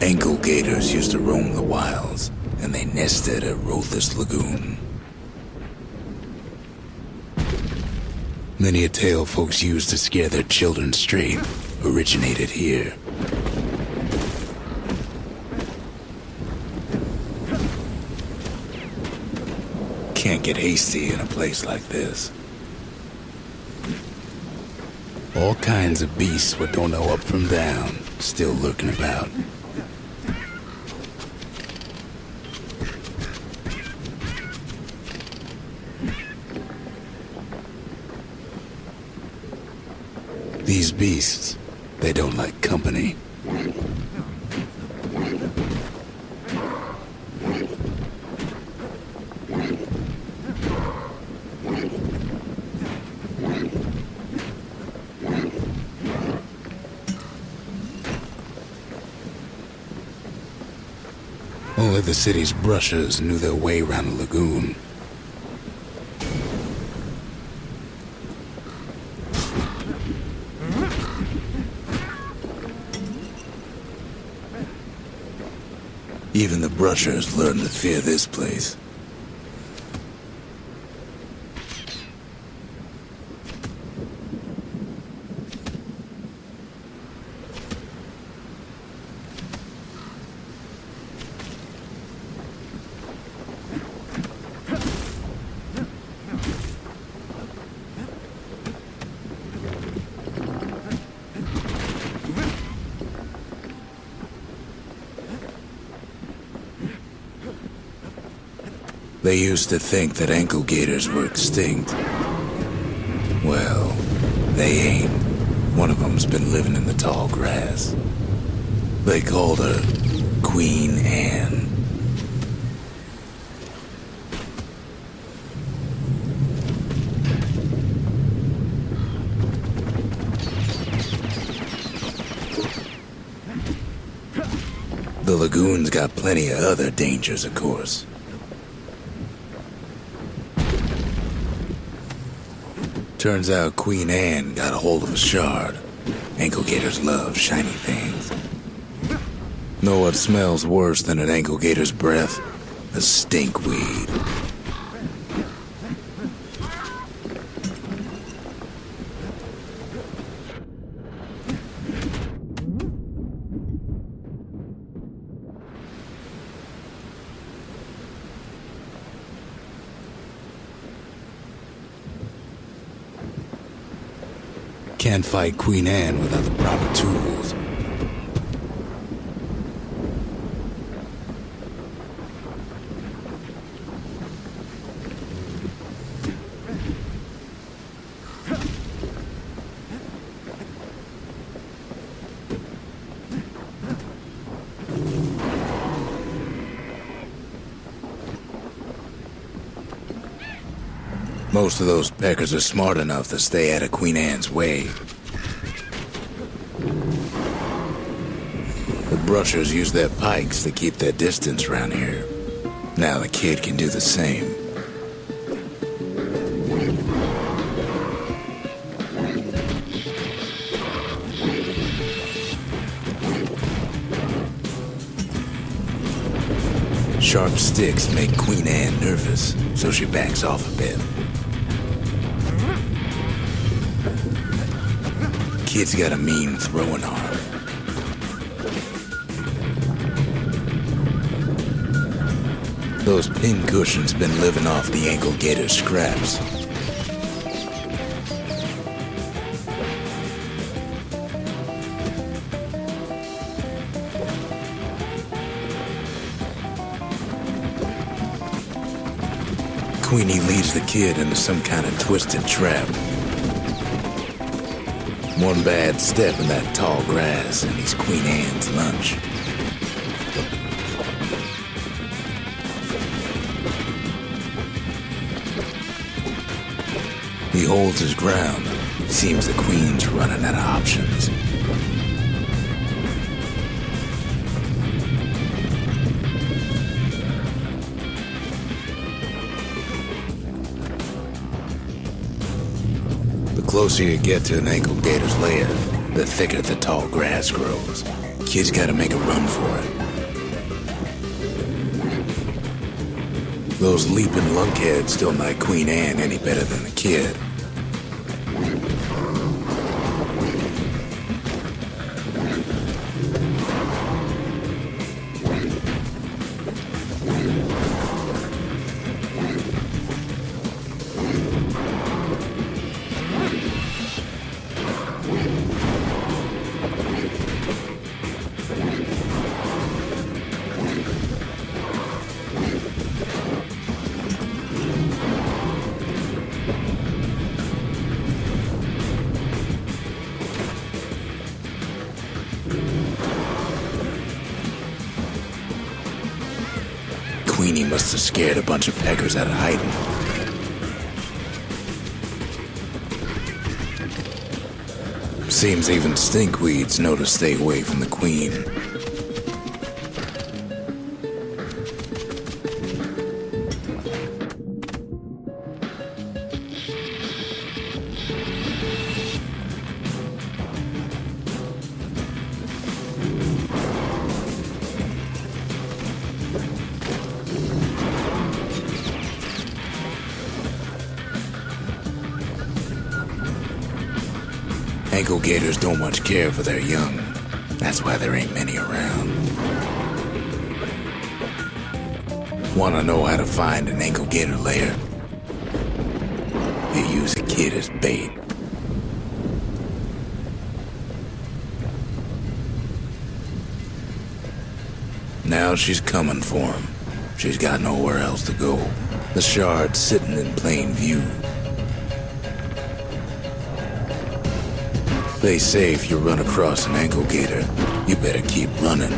Ankle gators used to roam the wilds, and they nested at Rothus Lagoon. Many a tale folks used to scare their children straight originated here. Can't get hasty in a place like this. All kinds of beasts what don't know up from down, still lurking about. These beasts, they don't like company. Only the city's brushers knew their way around the lagoon. Even the brushers learned to fear this place. They used to think that ankle gators were extinct. Well, they ain't. One of them's been living in the tall grass. They called her Queen Anne. The lagoon's got plenty of other dangers, of course. Turns out Queen Anne got a hold of a shard. Ankle gators love shiny things. Know what smells worse than an ankle gator's breath? A stinkweed. Can't fight Queen Anne without the proper tools. Most of those peckers are smart enough to stay out of Queen Anne's way. The brushers use their pikes to keep their distance around here. Now the kid can do the same. Sharp sticks make Queen Anne nervous, so she backs off a bit. Kid's got a mean throwing arm. Those pin cushions been living off the ankle gator scraps. Queenie leads the kid into some kind of twisted trap. One bad step in that tall grass and he's Queen Anne's lunch. He holds his ground. Seems the Queen's running out of options. The closer you get to an ankle gator's lair, the thicker the tall grass grows. Kid's gotta make a run for it. Those leaping lunkheads don't like Queen Anne any better than the kid. Queenie must have scared a bunch of peckers out of hiding. Seems even stinkweeds know to stay away from the queen. Ankle gators don't much care for their young. That's why there ain't many around. Wanna know how to find an ankle gator lair? You use a kid as bait. Now she's coming for him. She's got nowhere else to go. The shard's sitting in plain view. They say if you run across an ankle gator, you better keep running.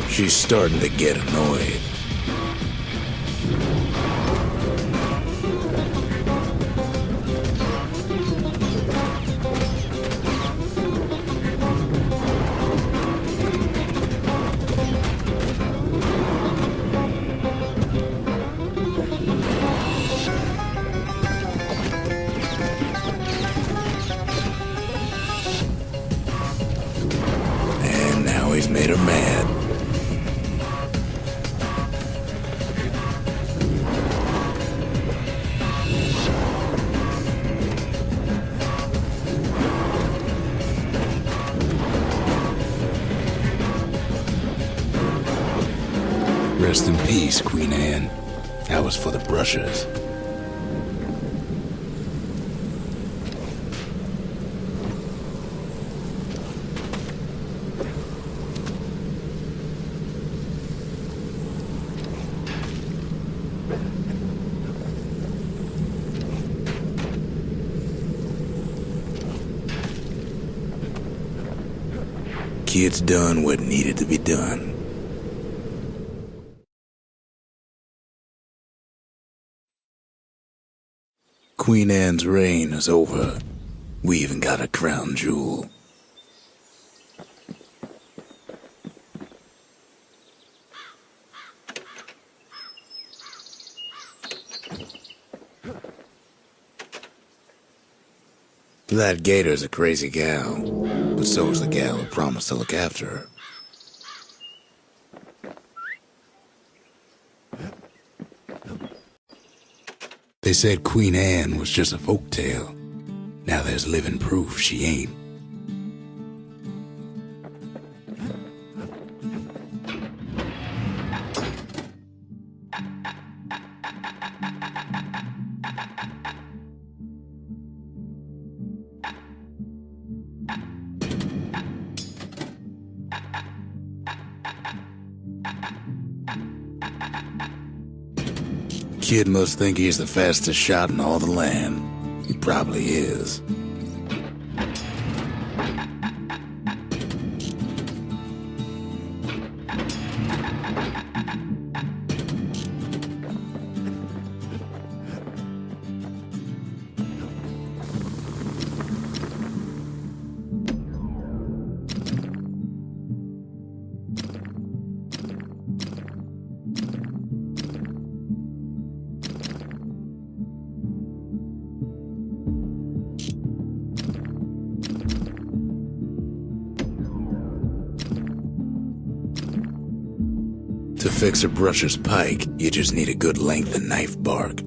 She's starting to get annoyed. And now he's made her mad. Rest in peace, Queen Anne. That was for the brushers. Kid's done what needed to be done. Queen Anne's reign is over. We even got a crown jewel. That gator's a crazy gal, but so's the gal who promised to look after her. They said Queen Anne was just a folktale. Now there's living proof she ain't. Kid must think he's the fastest shot in all the land. He probably is. To fix a brusher's pike, you just need a good length of knife bark.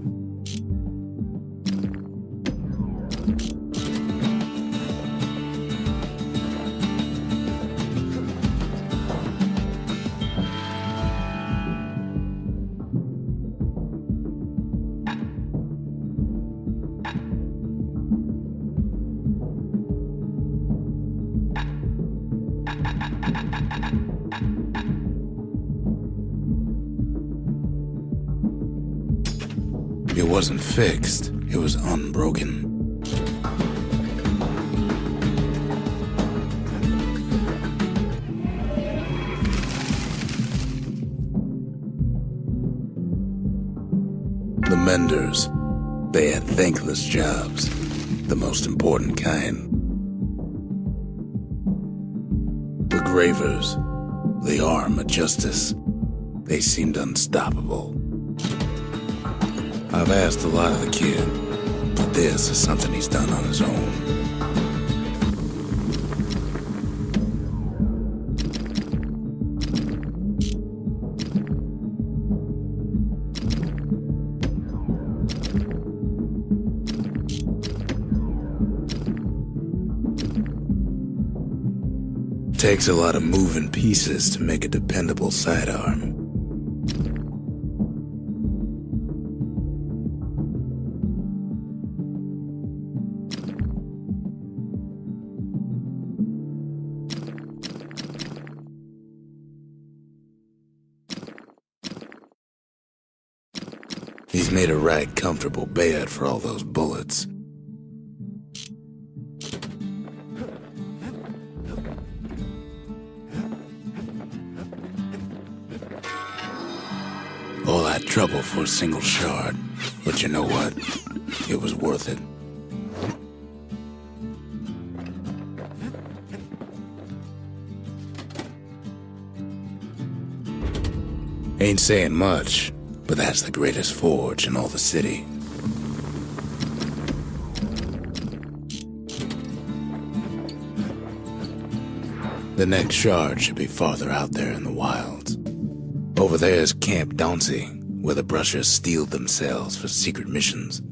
It wasn't fixed, it was unbroken. The menders, they had thankless jobs, the most important kind. The gravers, the arm of justice, they seemed unstoppable. I've asked a lot of the kid, but this is something he's done on his own. Takes a lot of moving pieces to make a dependable sidearm. He's made a right comfortable bed for all those bullets. All that trouble for a single shard, but you know what? It was worth it. Ain't saying much, but that's the greatest forge in all the city. The next shard should be farther out there in the wilds. Over there's Camp Dauncey, where the brushers steeled themselves for secret missions.